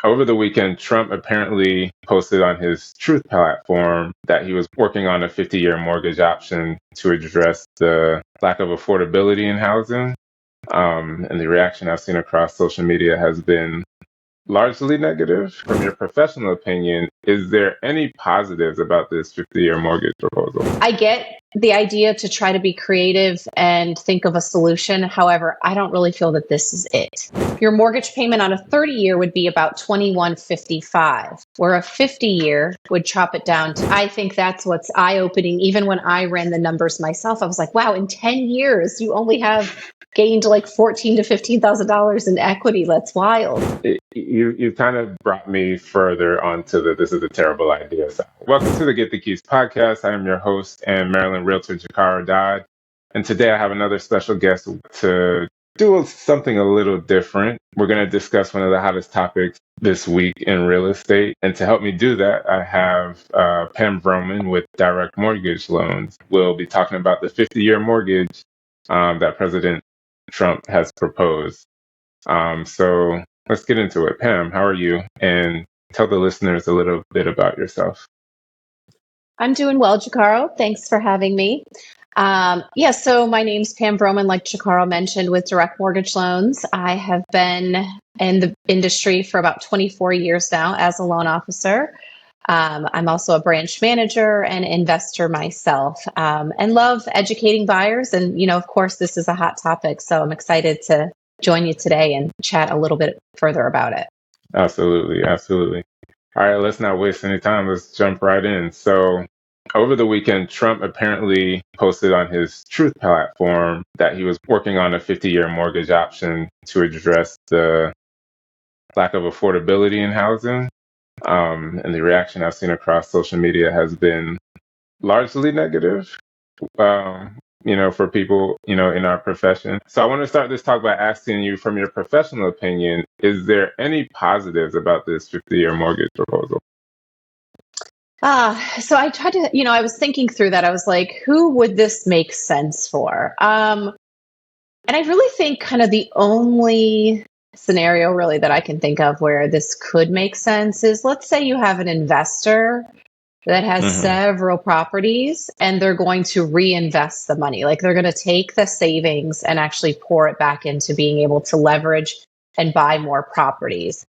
Over the weekend, Trump apparently posted on his Truth platform that he was working on a 50-year mortgage option to address the lack of affordability in housing. And the reaction I've seen across social media has been largely negative. From your professional opinion, is there any positives about this 50-year mortgage proposal? I get the idea to try to be creative and think of a solution. However, I don't really feel that this is it. Your mortgage payment on a 30-year would be about $21.55, where a 50-year would chop it down to, I think that's what's eye-opening. Even when I ran the numbers myself, I was like, wow, in 10 years, you only have gained like $14,000 to $15,000 in equity. That's wild. You kind of brought me further onto the this is a terrible idea side. Welcome to the Get the Keys podcast. I am your host and Maryland realtor Jocaro Dodd. And today I have another special guest to do something a little different. We're going to discuss one of the hottest topics this week in real estate. And to help me do that, I have Pam Vroman with Direct Mortgage Loans. We'll be talking about the 50-year mortgage that President Trump has proposed. So let's get into it. Pam, how are you? And tell the listeners a little bit about yourself. I'm doing well, Jocaro. Thanks for having me. So my name's Pam Vroman, like Jocaro mentioned, with Direct Mortgage Loans. I have been in the industry for about 24 years now as a loan officer. I'm also a branch manager and investor myself, and love educating buyers. And, of course, this is a hot topic, so I'm excited to join you today and chat a little bit further about it. Absolutely. All right, let's not waste any time. Let's jump right in. So over the weekend, Trump apparently posted on his Truth platform that he was working on a 50-year mortgage option to address the lack of affordability in housing. And the reaction I've seen across social media has been largely negative. For people, in our profession. So I want to start this talk by asking you, from your professional opinion, is there any positives about this 50-year mortgage proposal? So I tried to, I was thinking through that. I was like, who would this make sense for? And I really think kind of the only scenario really that I can think of where this could make sense is, let's say you have an investor that has several properties and they're going to reinvest the money. Like they're going to take the savings and actually pour it back into being able to leverage and buy more properties.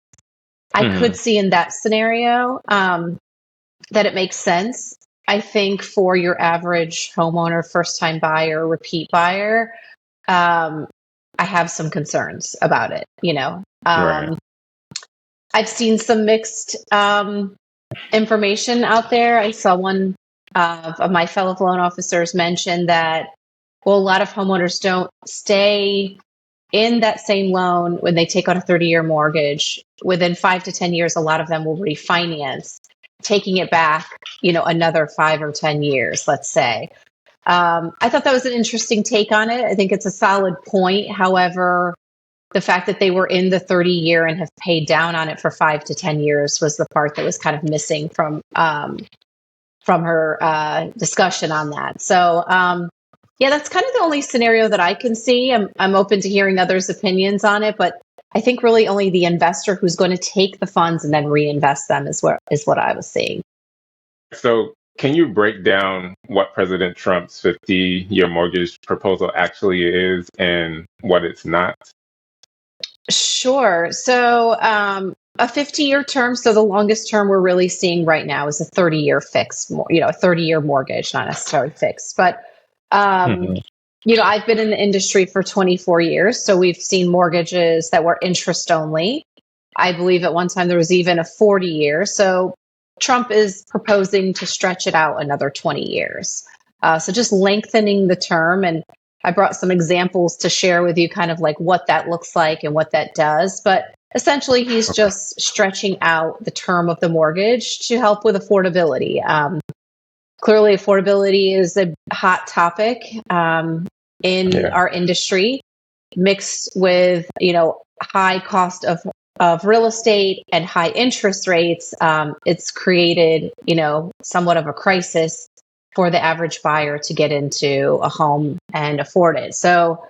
I could see in that scenario that it makes sense. I think for your average homeowner, first-time buyer, repeat buyer, I have some concerns about it. Right. I've seen some mixed information out there. I saw one of my fellow loan officers mention that, a lot of homeowners don't stay in that same loan when they take on a 30-year mortgage. Within 5 to 10 years, a lot of them will refinance, taking it back, another 5 or 10 years, let's say. I thought that was an interesting take on it. I think it's a solid point. However, the fact that they were in the 30-year and have paid down on it for 5 to 10 years was the part that was kind of missing from her discussion on that. So, that's kind of the only scenario that I can see. I'm open to hearing others' opinions on it, but I think really only the investor who's going to take the funds and then reinvest them is what I was seeing. So can you break down what President Trump's 50-year mortgage proposal actually is and what it's not? Sure. So a 50-year term. So the longest term we're really seeing right now is a 30-year fixed, a 30-year mortgage, not necessarily fixed. But, I've been in the industry for 24 years. So we've seen mortgages that were interest only. I believe at one time there was even a 40-year. So Trump is proposing to stretch it out another 20 years. So just lengthening the term. And I brought some examples to share with you kind of like what that looks like and what that does. But essentially, he's just stretching out the term of the mortgage to help with affordability. Clearly, affordability is a hot topic in our industry, mixed with, high cost of real estate and high interest rates. It's created, somewhat of a crisis for the average buyer to get into a home and afford it. So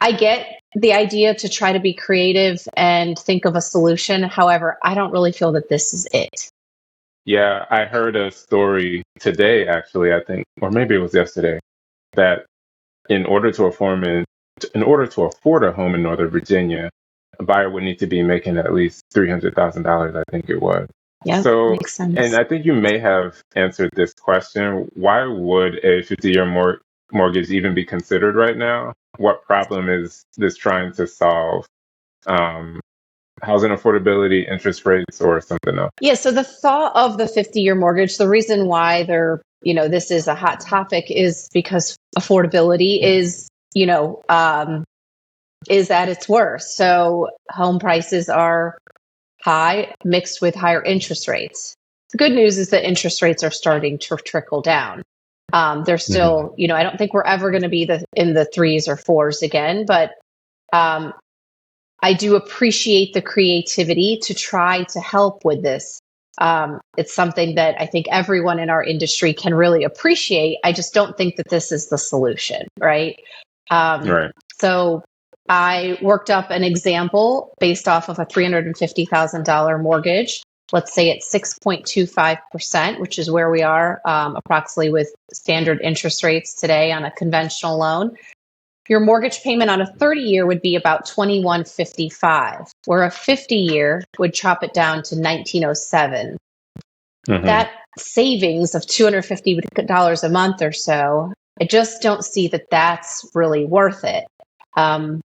I get the idea to try to be creative and think of a solution. However, I don't really feel that this is it. Yeah, I heard a story today, actually, I think, or maybe it was yesterday, that in order to afford a home in Northern Virginia, a buyer would need to be making at least $300,000, I think it was. Yeah, So, makes and sense. I think you may have answered this question. Why would a 50-year mortgage even be considered right now? What problem is this trying to solve? Um, Housing affordability, interest rates, or something else? Yeah, so the thought of the 50-year mortgage, the reason why this is a hot topic is because affordability is at its worst. So home prices are high mixed with higher interest rates. The good news is that interest rates are starting to trickle down. They're Mhm. still, I don't think we're ever going to be in the threes or fours again, but um, I do appreciate the creativity to try to help with this. It's something that I think everyone in our industry can really appreciate. I just don't think that this is the solution, right? Um, Right. so I worked up an example based off of a $350,000 mortgage. Let's say it's 6.25%, which is where we are approximately with standard interest rates today on a conventional loan. Your mortgage payment on a 30-year would be about 2155, where a 50-year would chop it down to 1907. Hmm. That savings of $250 a month or so, I just don't see that that's really worth it. Um,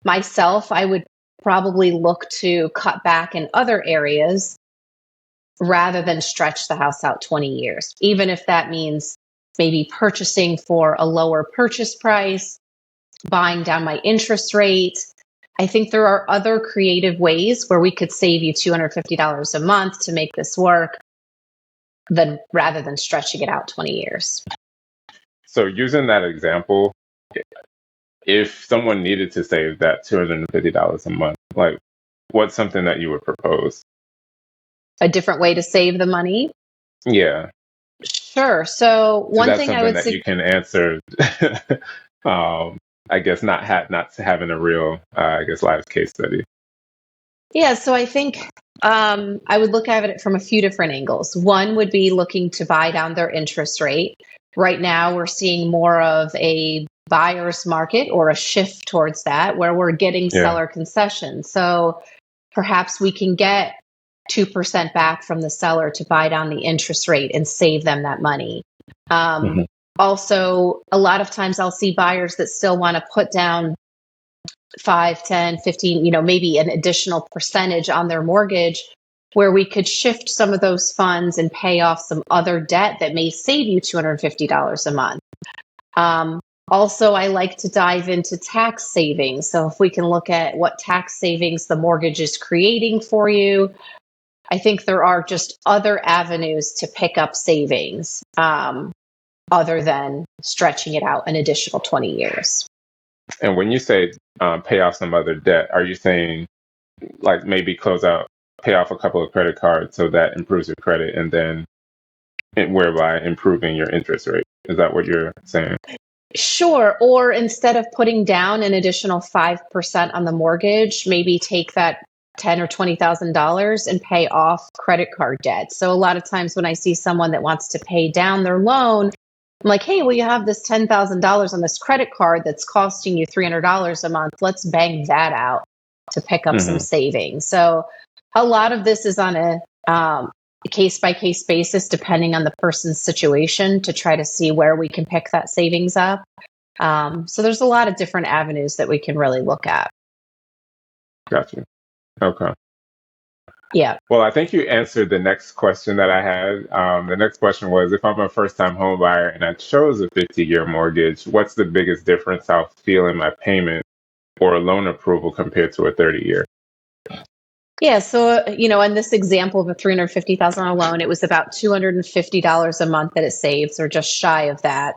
Myself, I would probably look to cut back in other areas rather than stretch the house out 20 years, even if that means maybe purchasing for a lower purchase price, buying down my interest rate. I think there are other creative ways where we could save you $250 a month to make this work rather than stretching it out 20 years. So, using that example, if someone needed to save that $250 a month, like, what's something that you would propose? A different way to save the money? Yeah. Sure. So Is one that thing I something would that say, you can answer? um, I guess not having a real, I guess, live case study. yeah, so I think I would look at it from a few different angles. One would be looking to buy down their interest rate. Right now, we're seeing more of a buyer's market or a shift towards that where we're getting Yeah. seller concessions. So perhaps we can get 2% back from the seller to buy down the interest rate and save them that money. Um, Hmm. Also, a lot of times I'll see buyers that still want to put down 5, 10, 15, maybe an additional percentage on their mortgage where we could shift some of those funds and pay off some other debt that may save you $250 a month. Um, Also, I like to dive into tax savings. So if we can look at what tax savings the mortgage is creating for you, I think there are just other avenues to pick up savings other than stretching it out an additional 20 years. And when you say pay off some other debt, are you saying like maybe pay off a couple of credit cards so that improves your credit, and then whereby improving your interest rate? Is that what you're saying? Sure. Or instead of putting down an additional 5% on the mortgage, maybe take that ten or $20,000 and pay off credit card debt. So a lot of times when I see someone that wants to pay down their loan, I'm like, hey, well, you have this $10,000 on this credit card that's costing you $300 a month. Let's bang that out to pick up some Hmm. savings. So a lot of this is on a case by case basis, depending on the person's situation, to try to see where we can pick that savings up. So there's a lot of different avenues that we can really look at. Gotcha. Okay. Yeah. Well, I think you answered the next question that I had. The next question was, if I'm a first-time home buyer and I chose a 50-year mortgage, what's the biggest difference I'll feel in my payment or a loan approval compared to a 30-year? Yeah. So, in this example of a $350,000 loan, it was about $250 a month that it saves, or just shy of that.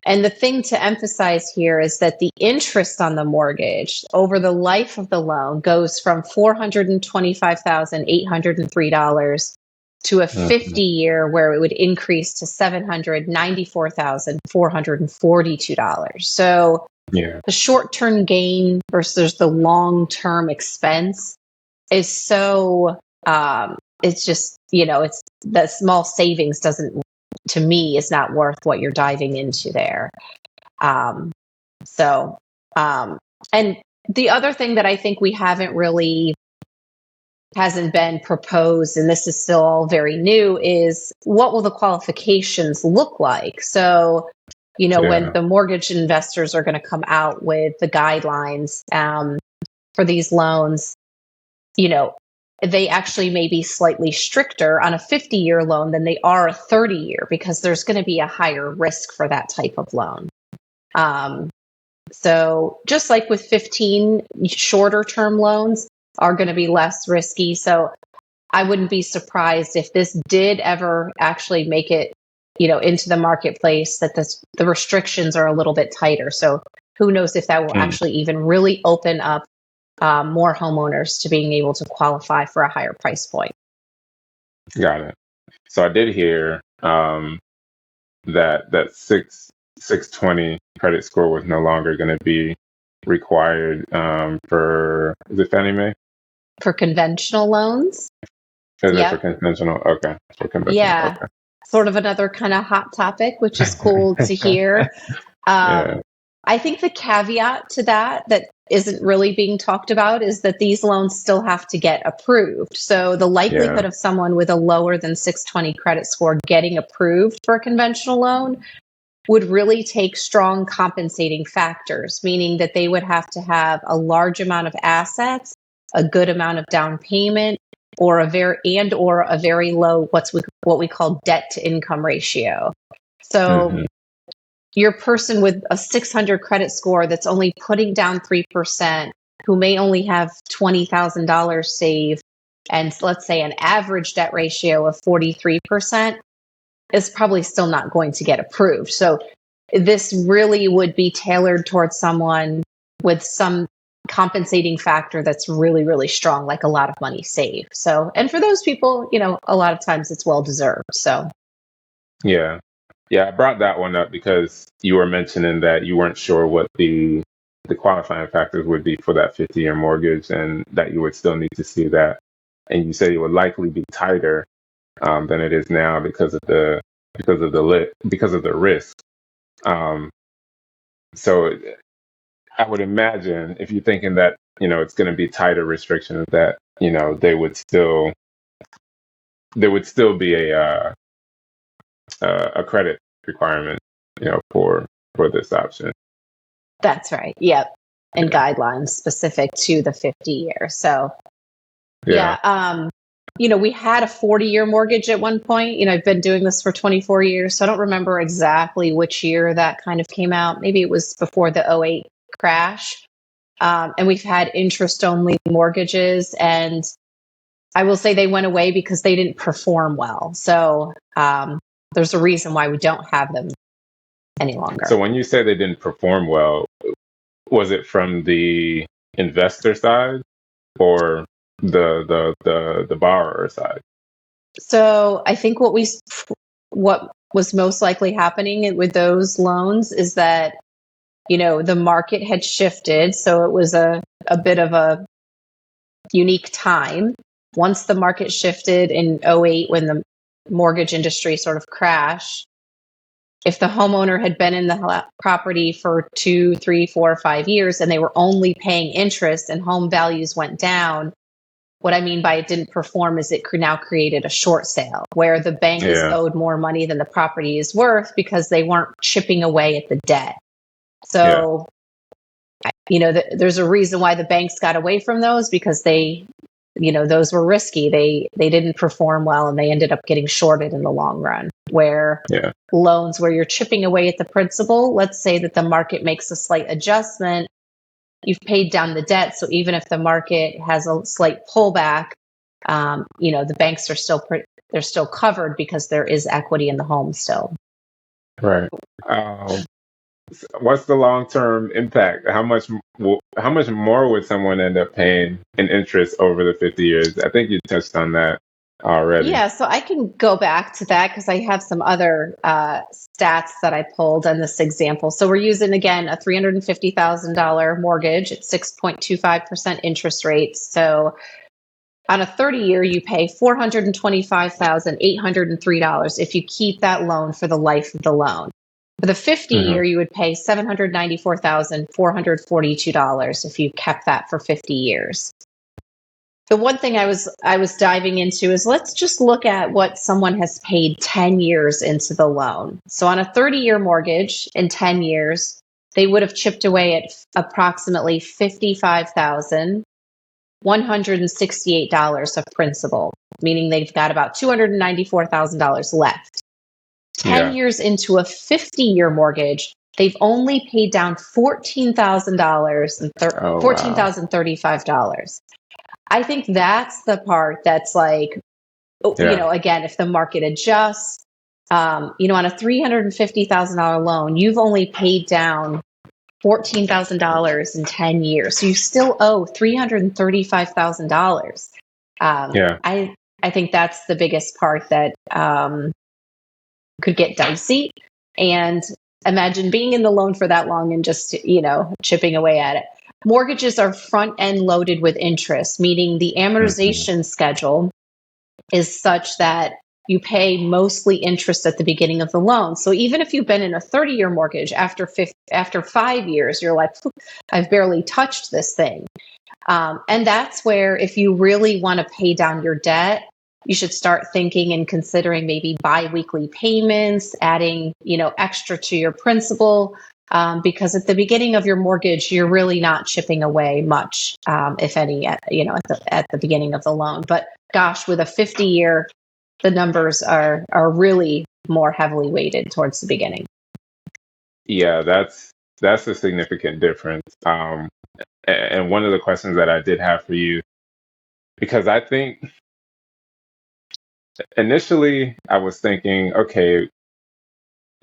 And the thing to emphasize here is that the interest on the mortgage over the life of the loan goes from $425,803 to a Mhm. 50-year where it would increase to $794,442. So Yeah. the short-term gain versus the long-term expense is so, it's just, it's the small savings doesn't, to me, is not worth what you're diving into there. Um, so, and the other thing that I think we haven't really hasn't been proposed, and this is still all very new, is what will the qualifications look like? So, when Yeah. the mortgage investors are going to come out with the guidelines for these loans, you know, they actually may be slightly stricter on a 50-year loan than they are a 30-year because there's going to be a higher risk for that type of loan. So just like with 15, shorter term loans are going to be less risky. So I wouldn't be surprised if this did ever actually make it, into the marketplace, that the restrictions are a little bit tighter. So who knows if that will Mm, actually even really open up more homeowners to being able to qualify for a higher price point. got it. So I did hear that 620 credit score was no longer going to be required for, is it Fannie Mae? For conventional loans, Is it for yep. conventional? Okay, for conventional. Yeah. Okay. Sort of another kind of hot topic, which is cool to hear. Yeah. I think the caveat to that isn't really being talked about is that these loans still have to get approved. So the likelihood Yeah. of someone with a lower than 620 credit score getting approved for a conventional loan would really take strong compensating factors, meaning that they would have to have a large amount of assets, a good amount of down payment, or a very low what we call debt to income ratio. So Hmm. your person with a 600 credit score that's only putting down 3%, who may only have $20,000 saved, and let's say an average debt ratio of 43%, is probably still not going to get approved. So this really would be tailored towards someone with some compensating factor that's really, really strong, like a lot of money saved. So, and for those people, a lot of times it's well deserved. So, Yeah. Yeah, I brought that one up because you were mentioning that you weren't sure what the qualifying factors would be for that 50-year mortgage, and that you would still need to see that. And you said it would likely be tighter than it is now because of the risk. Um, so I would imagine if you're thinking that it's going to be tighter restrictions, that there would still be a credit requirement, for this option. that's right. Yep. And Yeah. guidelines specific to the 50 years. So, Yeah. yeah. We had a 40-year mortgage at one point. I've been doing this for 24 years, so I don't remember exactly which year that kind of came out. Maybe it was before the '08 crash. And we've had interest only mortgages. And I will say they went away because they didn't perform well. So there's a reason why we don't have them any longer. So when you say they didn't perform well, was it from the investor side or the borrower side? So I think what was most likely happening with those loans is that, the market had shifted. So it was a bit of a unique time. Once the market shifted in '08, when the mortgage industry sort of crashed, if the homeowner had been in the property for 2, 3, 4, 5 years and they were only paying interest and home values went down, what I mean by it didn't perform is it now created a short sale where the bank is Yeah. owed more money than the property is worth because they weren't chipping away at the debt. Yeah. So, there's a reason why the banks got away from those, because those were risky. They didn't perform well and they ended up getting shorted in the long run. Where Yeah. loans where you're chipping away at the principal, let's say that the market makes a slight adjustment, you've paid down the debt. So even if the market has a slight pullback, the banks are they're still covered because there is equity in the home still. Right. Um, what's the long-term impact? How much more would someone end up paying in interest over the 50 years? I think you touched on that already. Yeah, so I can go back to that because I have some other stats that I pulled on this example. So we're using, again, a $350,000 mortgage at 6.25% interest rate. So on a 30-year, you pay $425,803 if you keep that loan for the life of the loan. For the 50-year, you would pay $794,442 if you kept that for 50 years. The one thing I was diving into is, let's just look at what someone has paid 10 years into the loan. So on a 30-year mortgage in 10 years, they would have chipped away at approximately $55,168 of principal, meaning they've got about $294,000 left. 10 Yeah. years into a 50-year mortgage, they've only paid down $14,000 and Oh, wow. $14,035. I think that's the part that's like, Yeah. again, if the market adjusts, on a $350,000 loan, you've only paid down $14,000 in 10 years. So you still owe $335,000. Yeah. I think that's the biggest part that could get dicey. And imagine being in the loan for that long and just, chipping away at it. Mortgages are front end loaded with interest, meaning the Mhm. amortization schedule is such that you pay mostly interest at the beginning of the loan. So even if you've been in a 30-year mortgage, after 5 years, you're like, I've barely touched this thing. And that's where, if you really want to pay down your debt, you should start thinking and considering maybe biweekly payments, adding, extra to your principal. Because at the beginning of your mortgage, you're really not chipping away much, if any, at the beginning of the loan. But gosh, with a 50-year, the numbers are really more heavily weighted towards the beginning. Yeah, that's a significant difference. And one of the questions that I did have for you, because I think initially I was thinking, okay,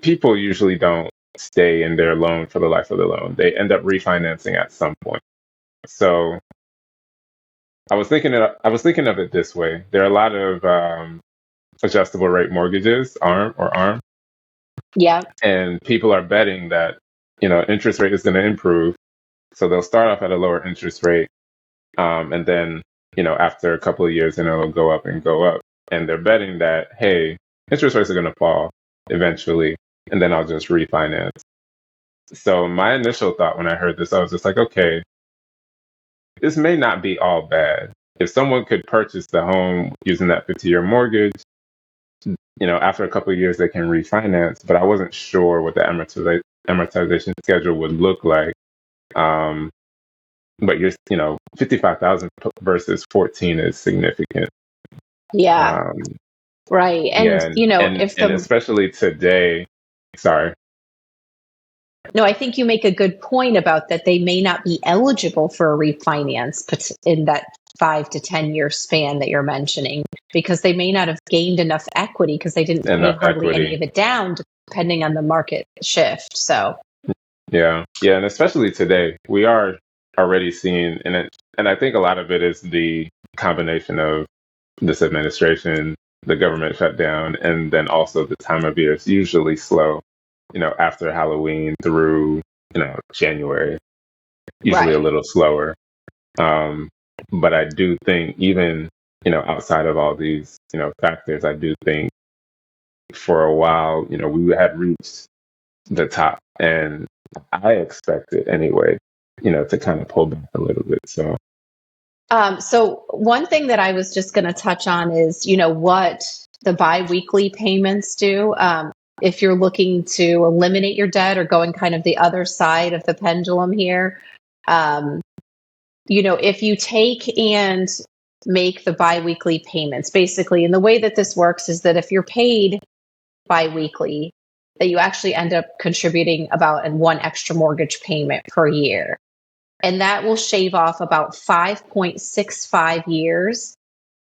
people usually don't stay in their loan for the life of the loan. They end up refinancing at some point. So I was thinking of it this way. There are a lot of adjustable rate mortgages, ARM, Yeah. and people are betting that interest rate is going to improve. So they'll start off at a lower interest rate, and then after a couple of years, then it'll go up and go up. And they're betting that, hey, interest rates are going to fall eventually, and then I'll just refinance. So my initial thought when I heard this, I was just like, okay, this may not be all bad. If someone could purchase the home using that 50-year mortgage, after a couple of years they can refinance. But I wasn't sure what the amortization schedule would look like. Um, but 55,000 versus 14 is significant. Yeah. Um, Right. And, yeah, and if and the especially today. Sorry. No, I think you make a good point about that. They may not be eligible for a refinance in that 5 to 10 year span that you're mentioning, because they may not have gained enough equity because they didn't pay Enough hardly any equity. of it down, depending on the market shift. So, Yeah, and especially today, we are already seeing, and I think a lot of it is the combination of this administration, the government shutdown, and then also the time of year is usually slow. After Halloween through January, usually a right. little slower. Um, but I do think even outside of all these factors, I do think for a while we had reached the top, and I expected anyway, to kind of pull back a little bit. So one thing that I was just going to touch on is, what the biweekly payments do. If you're looking to eliminate your debt or going kind of the other side of the pendulum here, um, if you take and make the biweekly payments, basically, and the way that this works is that if you're paid biweekly, that you actually end up contributing about one extra mortgage payment per year. And that will shave off about 5.65 years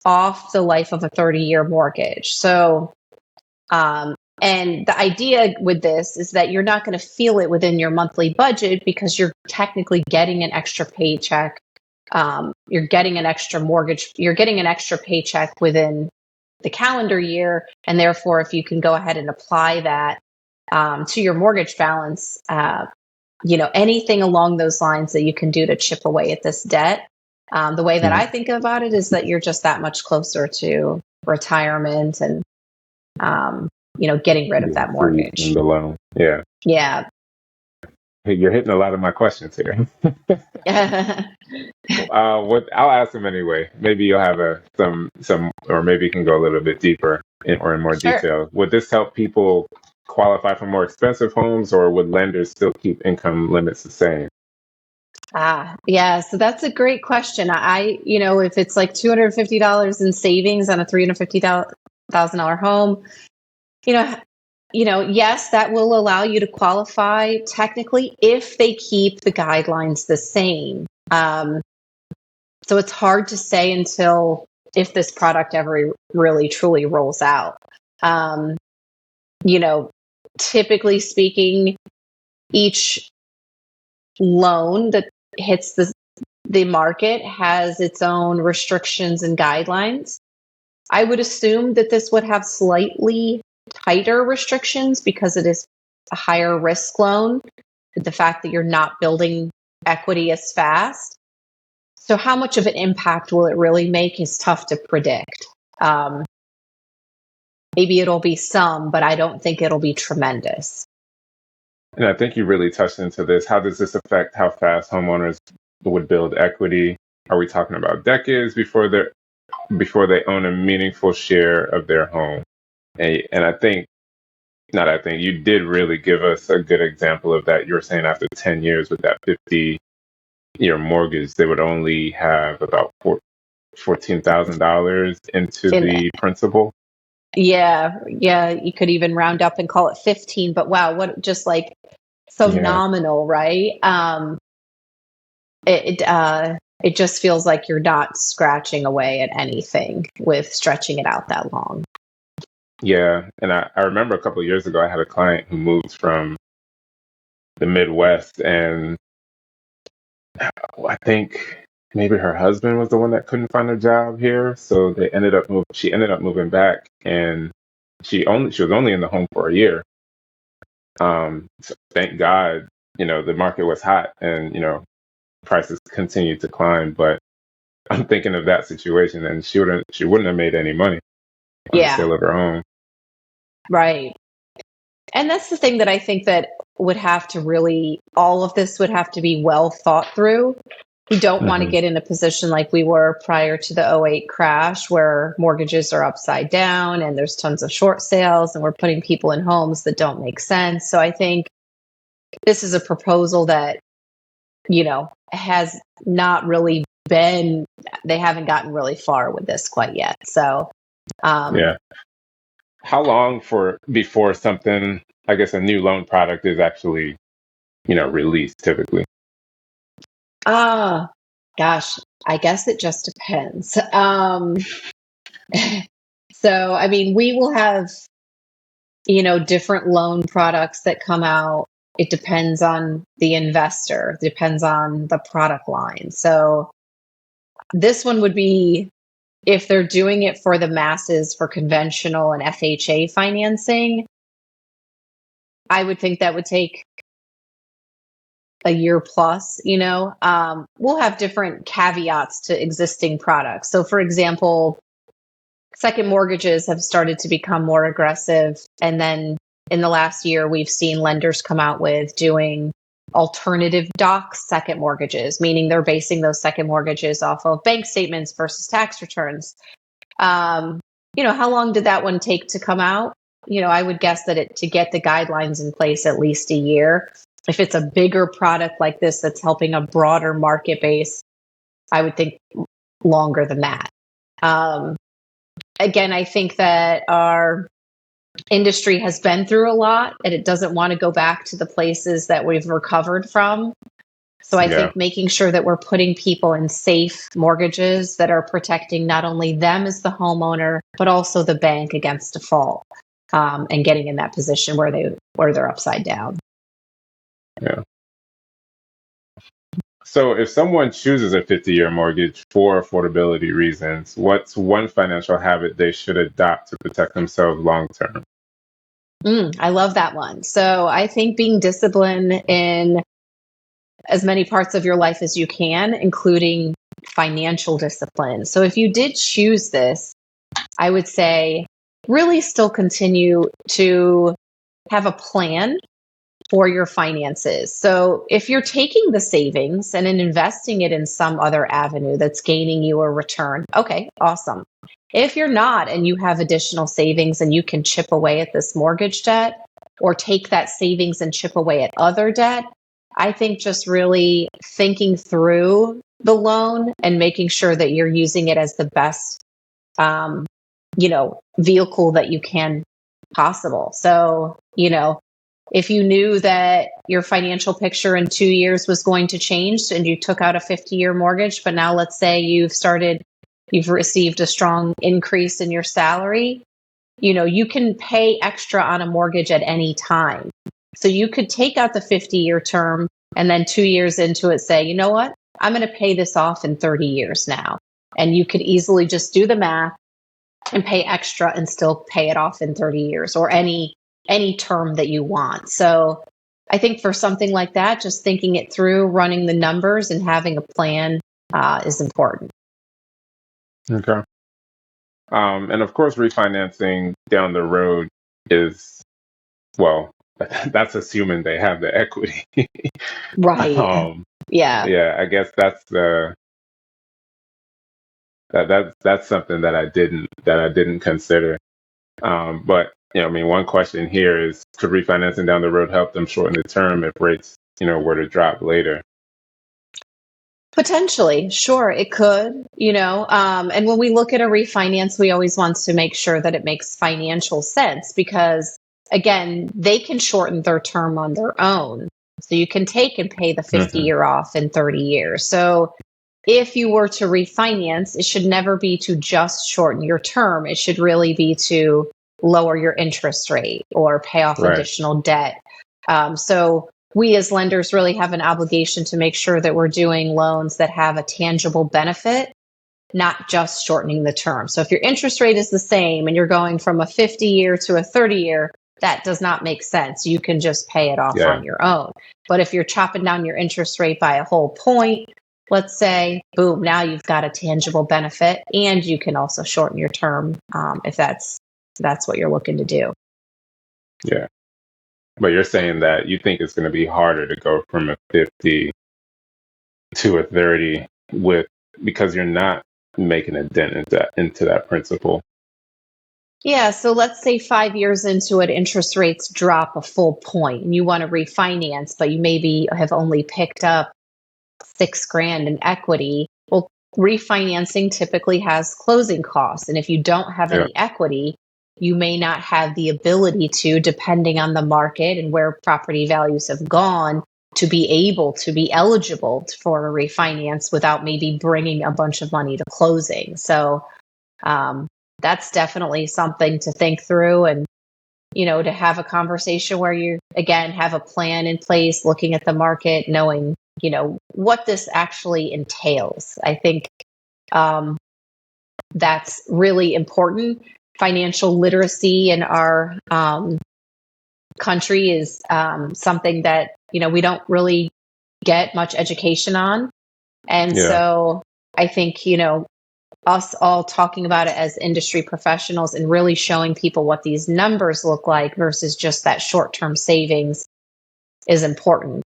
off the life of a 30-year mortgage. So, and the idea with this is that you're not going to feel it within your monthly budget because you're technically getting an extra paycheck. You're getting an extra mortgage. You're getting an extra paycheck within the calendar year. And therefore, if you can go ahead and apply that to your mortgage balance, anything along those lines that you can do to chip away at this debt. The way that I think about it is that you're just that much closer to retirement and, getting rid of that Free mortgage. from the loan. Yeah. Yeah. Hey, you're hitting a lot of my questions here. I'll ask them anyway. Maybe you'll have some, or maybe you can go a little bit deeper or in more Sure. detail. Would this help people qualify for more expensive homes, or would lenders still keep income limits the same? Yeah. So that's a great question. If it's like $250 in savings on a $350,000 home, you know, yes, that will allow you to qualify technically if they keep the guidelines the same. So it's hard to say until if this product ever really truly rolls out. Um, Typically speaking, each loan that hits the market has its own restrictions and guidelines. I would assume that this would have slightly tighter restrictions because it is a higher risk loan. The fact that you're not building equity as fast. So how much of an impact will it really make is tough to predict. Maybe it'll be some, but I don't think it'll be tremendous. And I think you really touched into this. How does this affect how fast homeowners would build equity? Are we talking about decades before they own a meaningful share of their home? And you did really give us a good example of that. You were saying after 10 years with that 50-year mortgage, they would only have about $14,000 into In it. the principal. Yeah, you could even round up and call it 15, but wow, what just like so Yeah. nominal, right? It just feels like you're not scratching away at anything with stretching it out that long. Yeah. And I remember a couple of years ago, I had a client who moved from the Midwest, and I think maybe her husband was the one that couldn't find a job here. So she ended up moving back, and she was only in the home for a year. So thank God, the market was hot and, prices continued to climb. But I'm thinking of that situation, and she wouldn't have made any money on the Yeah, sale of her home. right. And that's the thing that I think that all of this would have to be well thought through. We don't want to Hmm. get in a position like we were prior to the '08 crash where mortgages are upside down and there's tons of short sales and we're putting people in homes that don't make sense. So I think this is a proposal that, has not really they haven't gotten really far with this quite yet. So, Yeah. How long before something, I guess, a new loan product is actually, released typically? ah, gosh, I guess it just depends. So, I mean, we will have, different loan products that come out. It depends on the investor, depends on the product line. So, this one would be if they're doing it for the masses for conventional and FHA financing, I would think that would take a year plus, we'll have different caveats to existing products. So, for example, second mortgages have started to become more aggressive. And then in the last year, we've seen lenders come out with doing alternative docs second mortgages, meaning they're basing those second mortgages off of bank statements versus tax returns. How long did that one take to come out? I would guess that to get the guidelines in place at least a year. If it's a bigger product like this that's helping a broader market base, I would think longer than that. Again, I think that our industry has been through a lot and it doesn't want to go back to the places that we've recovered from. So I Yeah. think making sure that we're putting people in safe mortgages that are protecting not only them as the homeowner, but also the bank against default, and getting in that position where they're upside down. Yeah. So if someone chooses a 50-year mortgage for affordability reasons, what's one financial habit they should adopt to protect themselves long term? I love that one. So I think being disciplined in as many parts of your life as you can, including financial discipline. So if you did choose this, I would say really still continue to have a plan for your finances. So if you're taking the savings and then investing it in some other avenue that's gaining you a return, okay, awesome. If you're not and you have additional savings and you can chip away at this mortgage debt or take that savings and chip away at other debt, I think just really thinking through the loan and making sure that you're using it as the best um, vehicle that you can possible. So, if you knew that your financial picture in 2 years was going to change and you took out a 50-year mortgage, but now let's say you've received a strong increase in your salary, you can pay extra on a mortgage at any time. So you could take out the 50-year term and then 2 years into it say, you know what? I'm going to pay this off in 30 years now. And you could easily just do the math and pay extra and still pay it off in 30 years or any term that you want. So I think for something like that, just thinking it through, running the numbers and having a plan is important. Okay. And of course, refinancing down the road is, well, that's assuming they have the equity. Right. um, Yeah. yeah, I guess that's something that I didn't consider. But I mean, one question here is, could refinancing down the road help them shorten the term if rates, were to drop later? Potentially, sure, it could, and when we look at a refinance, we always want to make sure that it makes financial sense because, again, they can shorten their term on their own. So you can take and pay the 50 Hmm. year off in 30 years. So if you were to refinance, it should never be to just shorten your term. It should really be to lower your interest rate or pay off Right. additional debt. So we as lenders really have an obligation to make sure that we're doing loans that have a tangible benefit, not just shortening the term. So if your interest rate is the same and you're going from a 50-year to a 30-year, that does not make sense. You can just pay it off Yeah. on your own. But if you're chopping down your interest rate by a whole point, let's say, boom, now you've got a tangible benefit and you can also shorten your term if that's what you're looking to do. Yeah. But you're saying that you think it's going to be harder to go from a 50 to a 30 with because you're not making a dent into that principle. Yeah, so let's say 5 years into it, interest rates drop a full point and you want to refinance, but you maybe have only picked up 6 grand in equity. Well, refinancing typically has closing costs. And if you don't have Yeah. any equity, you may not have the ability to, depending on the market and where property values have gone, to be able to be eligible for a refinance without maybe bringing a bunch of money to closing. So um, that's definitely something to think through and to have a conversation where you again have a plan in place, looking at the market, knowing what this actually entails. I think um, that's really important. Financial literacy in our country is something that we don't really get much education on, and Yeah. so I think us all talking about it as industry professionals and really showing people what these numbers look like versus just that short-term savings is important.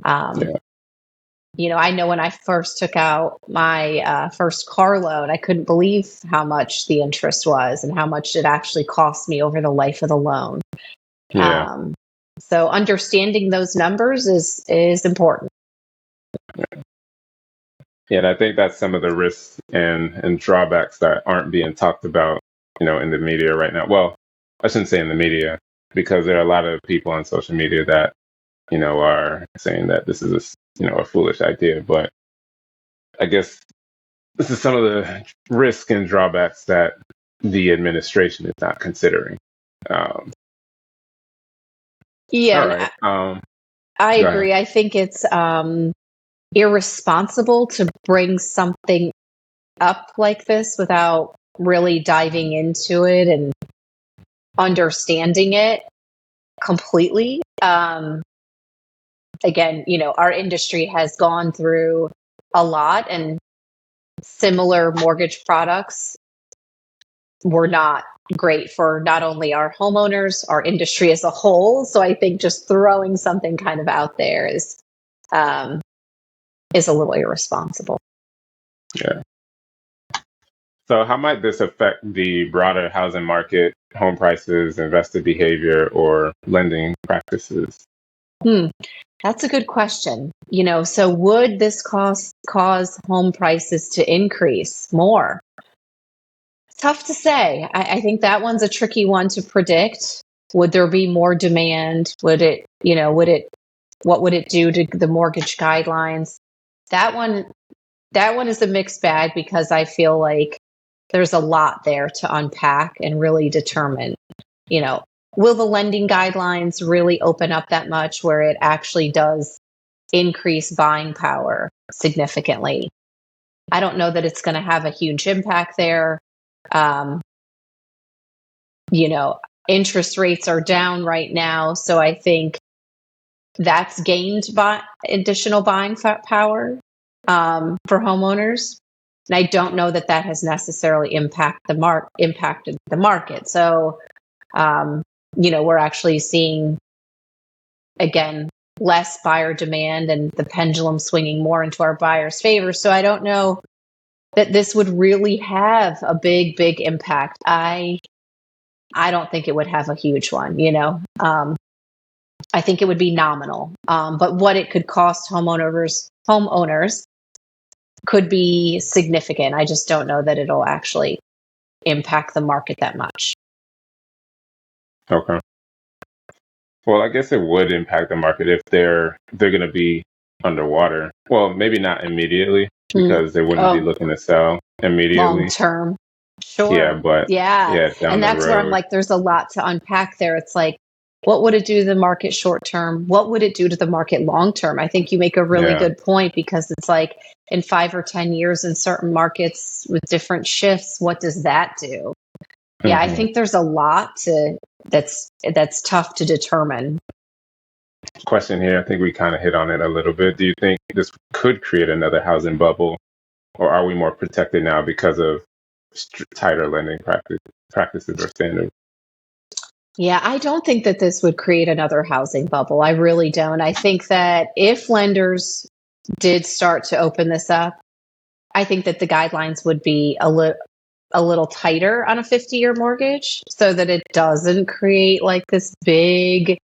Um, Yeah. I know when I first took out my first car loan, I couldn't believe how much the interest was and how much it actually cost me over the life of the loan. Yeah. Um, so understanding those numbers is important. Yeah. And I think that's some of the risks and drawbacks that aren't being talked about, in the media right now. Well, I shouldn't say in the media because there are a lot of people on social media that, are saying that this is a foolish idea. But I guess this is some of the risks and drawbacks that the administration is not considering. Um, Yeah, all and right. I Go ahead. agree. I think it's irresponsible to bring something up like this without really diving into it and understanding it completely. Again, our industry has gone through a lot, and similar mortgage products were not great for not only our homeowners, our industry as a whole. So I think just throwing something kind of out there um, is a little irresponsible. Yeah. So how might this affect the broader housing market, home prices, investor behavior, or lending practices? That's a good question. So would this cause home prices to increase more? Tough to say. I think that one's a tricky one to predict. Would there be more demand? What would it do to the mortgage guidelines? That one is a mixed bag because I feel like there's a lot there to unpack and really determine, you know, will the lending guidelines really open up that much where it actually does increase buying power significantly? I don't know that it's going to have a huge impact there. Um, Interest rates are down right now. So I think that's gained by additional buying power for homeowners. And I don't know that that has necessarily impacted the market. So, we're actually seeing, again, less buyer demand and the pendulum swinging more into our buyers' favor. So I don't know that this would really have a big impact. I don't think it would have a huge one. I think it would be nominal. But what it could cost homeowners could be significant. I just don't know that it'll actually impact the market that much. Okay. Well, I guess it would impact the market if they're going to be underwater. Well, maybe not immediately Mm. because they wouldn't be Oh, looking to sell long immediately. term. Yeah, Sure. but Yeah. yeah, down And the that's where I'm road. like, there's a lot to unpack there. It's like, what would it do to the market short term? What would it do to the market long term? I think you make a really Yeah. good point because it's like in 5 or 10 years in certain markets with different shifts, what does that do? Yeah, I hmm think there's a lot that's tough to determine. Question here. I think we kind of hit on it a little bit. Do you think this could create another housing bubble, or are we more protected now because of tighter lending practices or standards? Yeah, I don't think that this would create another housing bubble. I really don't. I think that if lenders did start to open this up, I think that the guidelines would be a little tighter on a 50-year mortgage so that it doesn't create like this big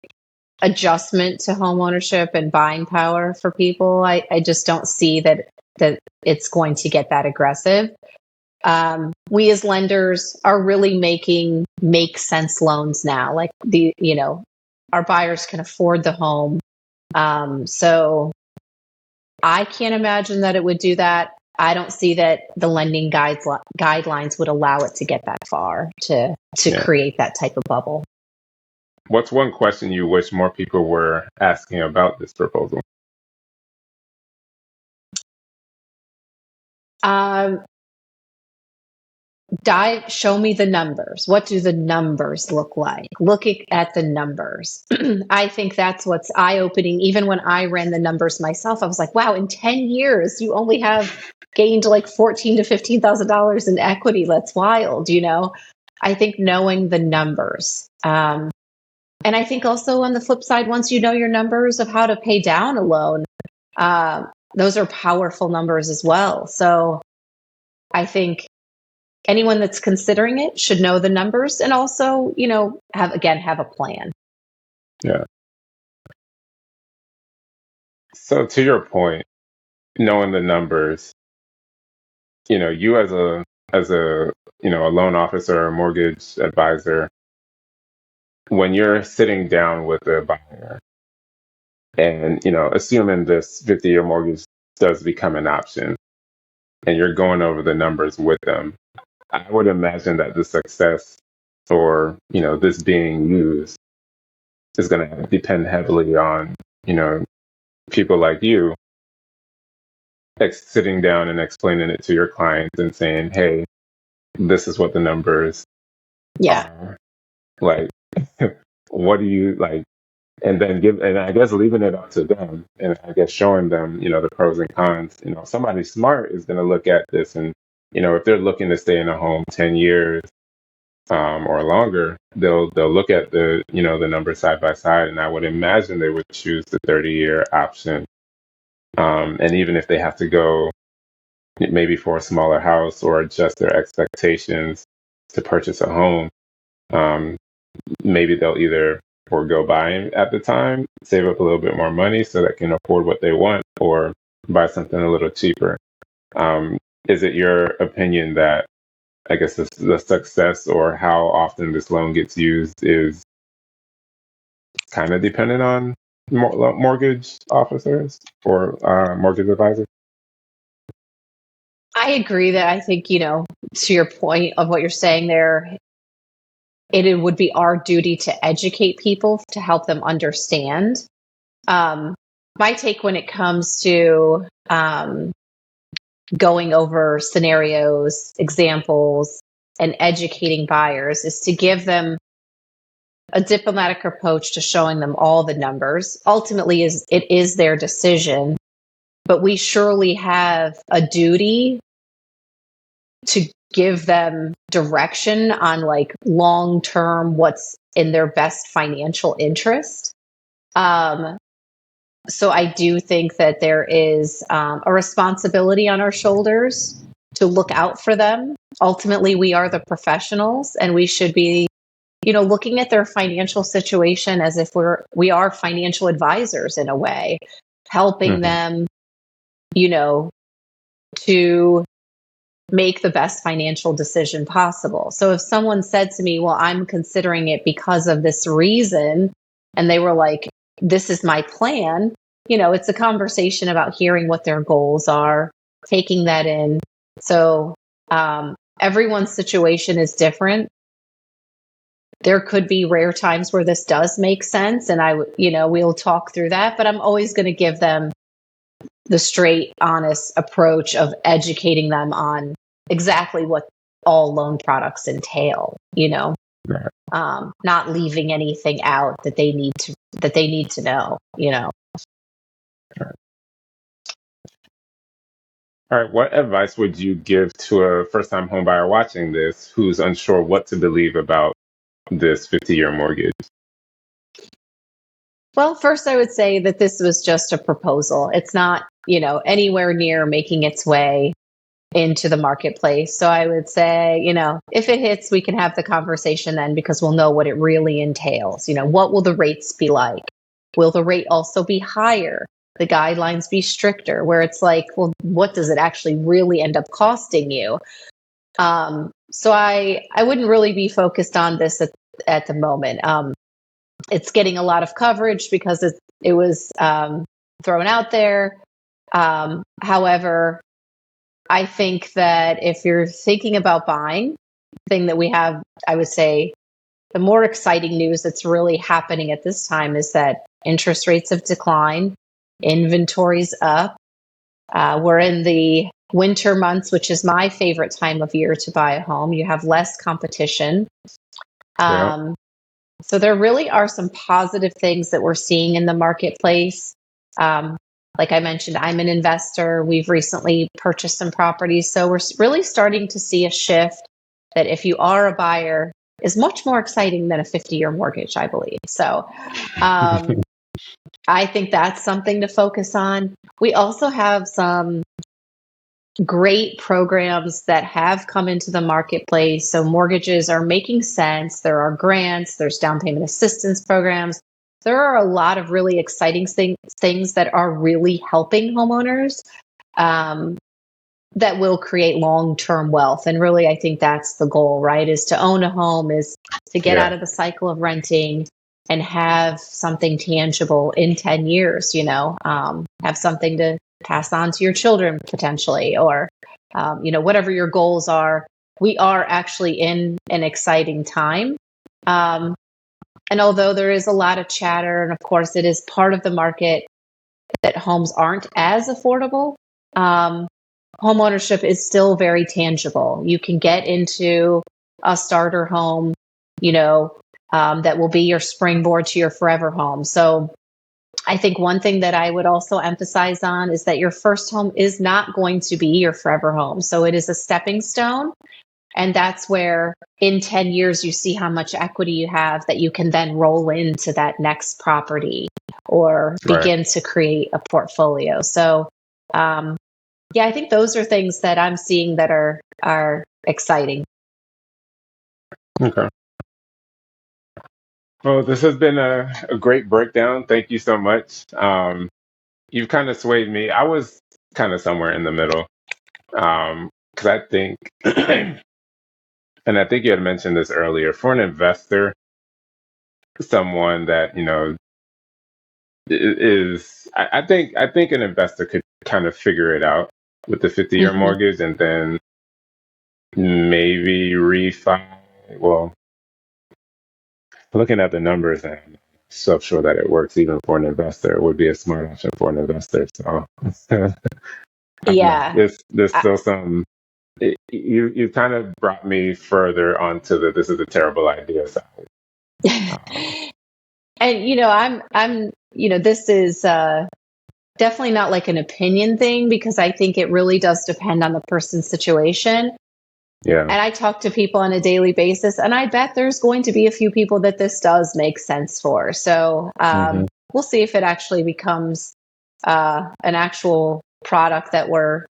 adjustment to home ownership and buying power for people. I just don't see that it's going to get that aggressive. We as lenders are really making make sense loans now. Like our buyers can afford the home. So I can't imagine that it would do that. I don't see that the lending guidelines would allow it to get that far to Yeah. create that type of bubble. What's one question you wish more people were asking about this proposal? Um, show me the numbers. What do the numbers look like? Looking at the numbers. I think that's what's eye-opening. Even when I ran the numbers myself, I was like, wow, in 10 years, you only have gained like $14,000 to $15,000 in equity. That's wild. I think knowing the numbers. And I think also on the flip side, once you know your numbers of how to pay down a loan, those are powerful numbers as well. So I think anyone that's considering it should know the numbers and also, have a plan. Yeah. So to your point, knowing the numbers, you as a loan officer or mortgage advisor, when you're sitting down with a buyer and, assuming this 50-year mortgage does become an option and you're going over the numbers with them, I would imagine that the success or, this being used is going to depend heavily on, people like you sitting down and explaining it to your clients and saying, hey, this is what the numbers Yeah. are. Like, what do you like? And then and I guess leaving it up to them, and I guess showing them, the pros and cons. Somebody smart is going to look at this, and if they're looking to stay in a home 10 years or longer, they'll look at the numbers side by side, and I would imagine they would choose the 30-year option. And even if they have to go maybe for a smaller house or adjust their expectations to purchase a home, um, maybe they'll either forego buying at the time, save up a little bit more money so they can afford what they want, or buy something a little cheaper. Um, is it your opinion that, I guess, the success or how often this loan gets used is kind of dependent on mortgage officers or mortgage advisors? I agree that I think, to your point of what you're saying there, it would be our duty to educate people to help them understand. My take when it comes to going over scenarios, examples, and educating buyers is to give them a diplomatic approach to showing them all the numbers. Ultimately, it is their decision, but we surely have a duty to give them direction on like long term what's in their best financial interest. So I do think that there is a responsibility on our shoulders to look out for them. Ultimately, we are the professionals, and we should be, looking at their financial situation as if we are financial advisors in a way, helping Hmm. them, to make the best financial decision possible. So if someone said to me, well, I'm considering it because of this reason, and they were like, this is my plan, it's a conversation about hearing what their goals are, taking that in. So everyone's situation is different. There could be rare times where this does make sense, and we'll talk through that, but I'm always going to give them the straight, honest approach of educating them on exactly what all loan products entail, Right. not leaving anything out that they need to know. All right. What advice would you give to a first-time homebuyer watching this who's unsure what to believe about this 50-year mortgage? Well, first I would say that this was just a proposal. It's not, anywhere near making its way into the marketplace. So I would say, if it hits, we can have the conversation then because we'll know what it really entails. What will the rates be like? Will the rate also be higher? The guidelines be stricter, where it's like, well, what does it actually really end up costing you? So I wouldn't really be focused on this at the moment. It's getting a lot of coverage because it was thrown out there. However, I think that if you're thinking about buying, thing that we have, I would say the more exciting news that's really happening at this time is that interest rates have declined, inventory's up. We're in the winter months, which is my favorite time of year to buy a home. You have less competition. Yeah. So there really are some positive things that we're seeing in the marketplace. Um, like I mentioned, I'm an investor. We've recently purchased some properties. So we're really starting to see a shift that if you are a buyer is much more exciting than a 50-year mortgage, I believe. So I think that's something to focus on. We also have some great programs that have come into the marketplace. So mortgages are making sense. There are grants, there's down payment assistance programs. There are a lot of really exciting things that are really helping homeowners that will create long-term wealth. And really, I think that's the goal, right? Is to own a home, is to get out Yeah. of the cycle of renting and have something tangible in 10 years, have something to pass on to your children potentially, or, whatever your goals are. We are actually in an exciting time. And although there is a lot of chatter, and of course it is part of the market that homes aren't as affordable, um, homeownership is still very tangible. You can get into a starter home, that will be your springboard to your forever home. So I think one thing that I would also emphasize on is that your first home is not going to be your forever home. So it is a stepping stone. And that's where in 10 years, you see how much equity you have that you can then roll into that next property or Right. begin to create a portfolio. So, yeah, I think those are things that I'm seeing that are exciting. Okay. Well, this has been a great breakdown. Thank you so much. You've kind of swayed me. I was kind of somewhere in the middle. Because I think, and I think you had mentioned this earlier, for an investor, someone that, I think an investor could kind of figure it out with the 50-year Hmm. mortgage and then maybe refi. Well, looking at the numbers, I'm so sure that it works even for an investor. It would be a smart option for an investor. So I don't know. Yeah. There's I- still some. You kind of brought me further onto the this is a terrible idea side. Um, and this is definitely not like an opinion thing because I think it really does depend on the person's situation. yeah. And I talk to people on a daily basis, and I bet there's going to be a few people that this does make sense for. So Hmm. we'll see if it actually becomes an actual product that we're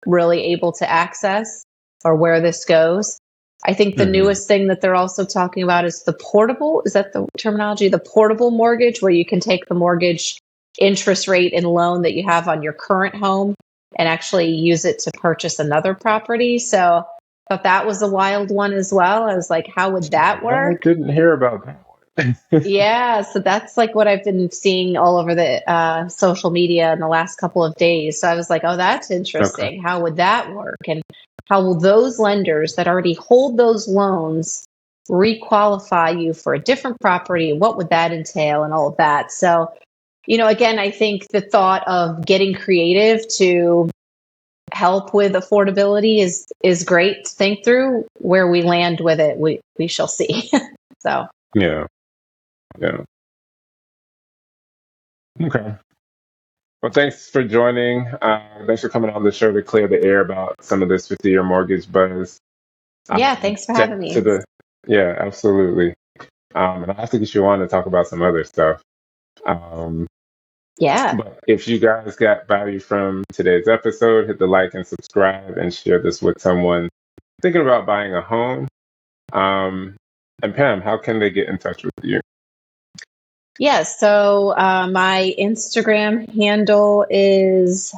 really able to access or where this goes. I think the Hmm. newest thing that they're also talking about is the portable. Is that the terminology? The portable mortgage, where you can take the mortgage interest rate and loan that you have on your current home and actually use it to purchase another property. So I thought that was a wild one as well. I was like, how would that I work? didn't hear about that one. Yeah, so that's like what I've been seeing all over the social media in the last couple of days. So I was like, oh, that's Okay. interesting. How would that work? And how will those lenders that already hold those loans requalify you for a different property? What would that entail and all of that? So, again, I think the thought of getting creative to help with affordability is great to think through. Where we land with it, we shall see. So. Yeah. Yeah. Okay. Well, thanks for joining. Thanks for coming on the show to clear the air about some of this 50-year mortgage buzz. Yeah, thanks for To, having to me. the Yeah, absolutely. And I have to get you on to talk about some other stuff. Um, Yeah. but if you guys got value from today's episode, hit the like and subscribe and share this with someone thinking about buying a home. Um, and Pam, how can they get in touch with you? Yeah. So my Instagram handle is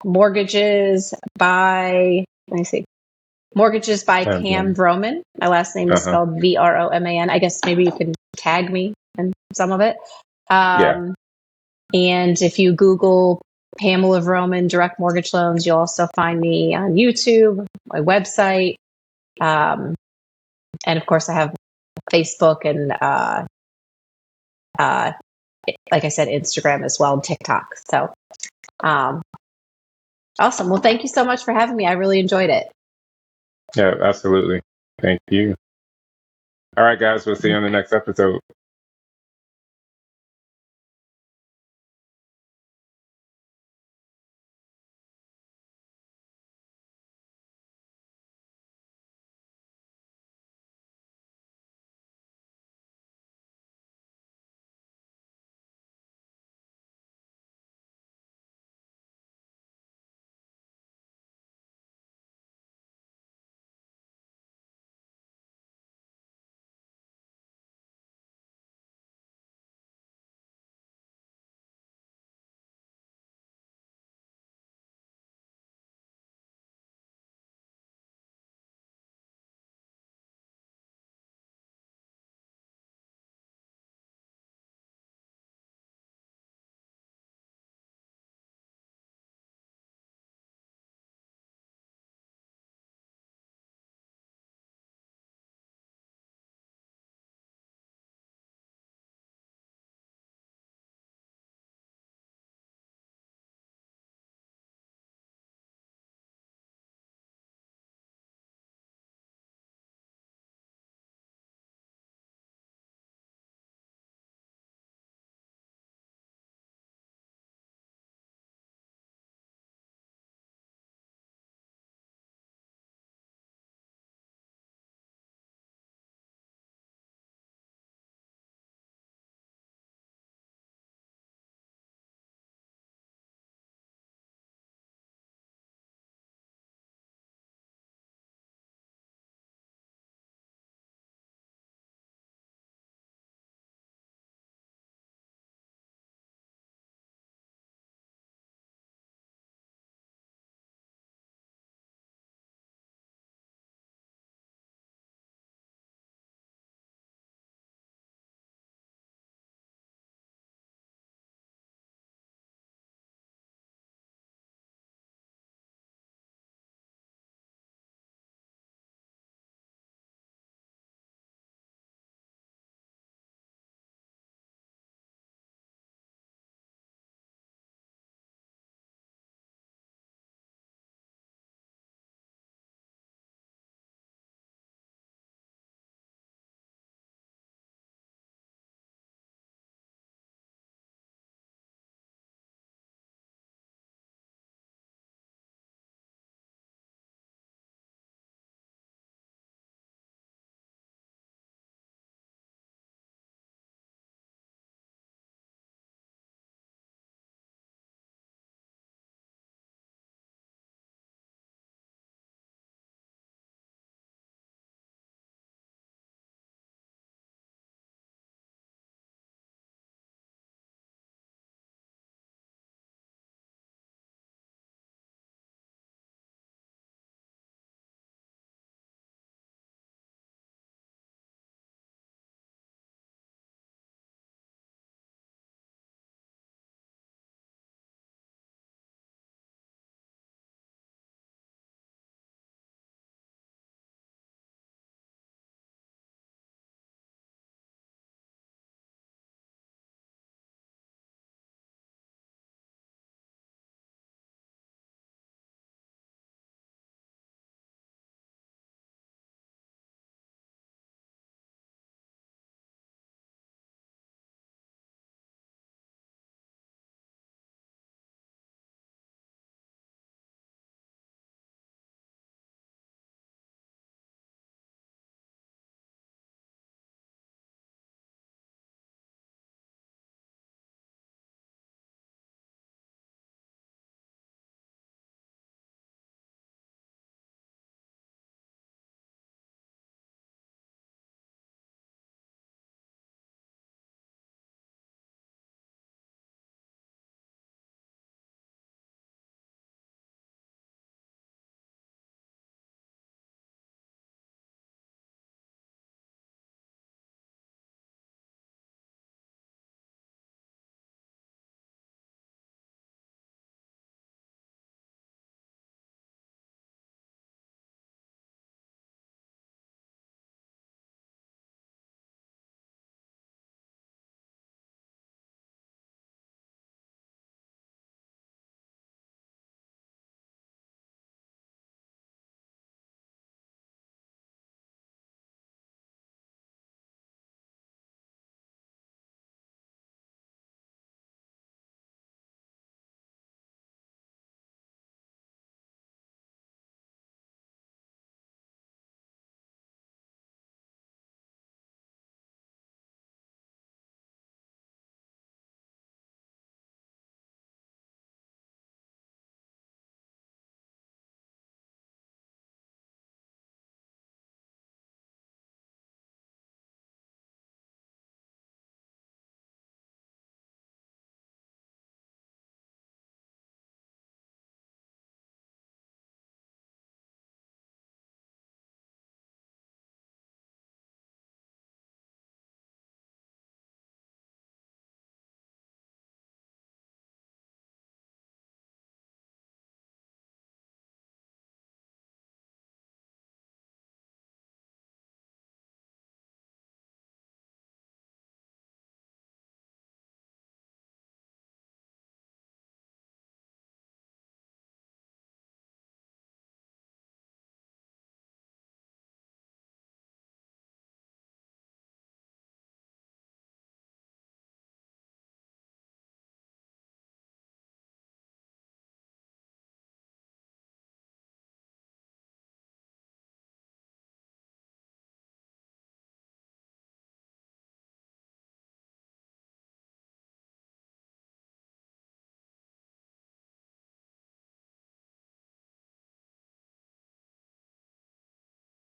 mortgages by, let me see, mortgages by Pam, Pam Pam. Vroman. My last name is Uh-huh. spelled Vroman. I guess maybe you can tag me in some of it. Yeah. And if you Google Pamela Vroman direct mortgage loans, you'll also find me on YouTube, my website. And of course, I have Facebook and uh, like I said, Instagram as well and TikTok. So um, awesome. Well, thank you so much for having me. I really enjoyed it. Yeah, absolutely. Thank you. All right, guys, we'll see you on the next episode.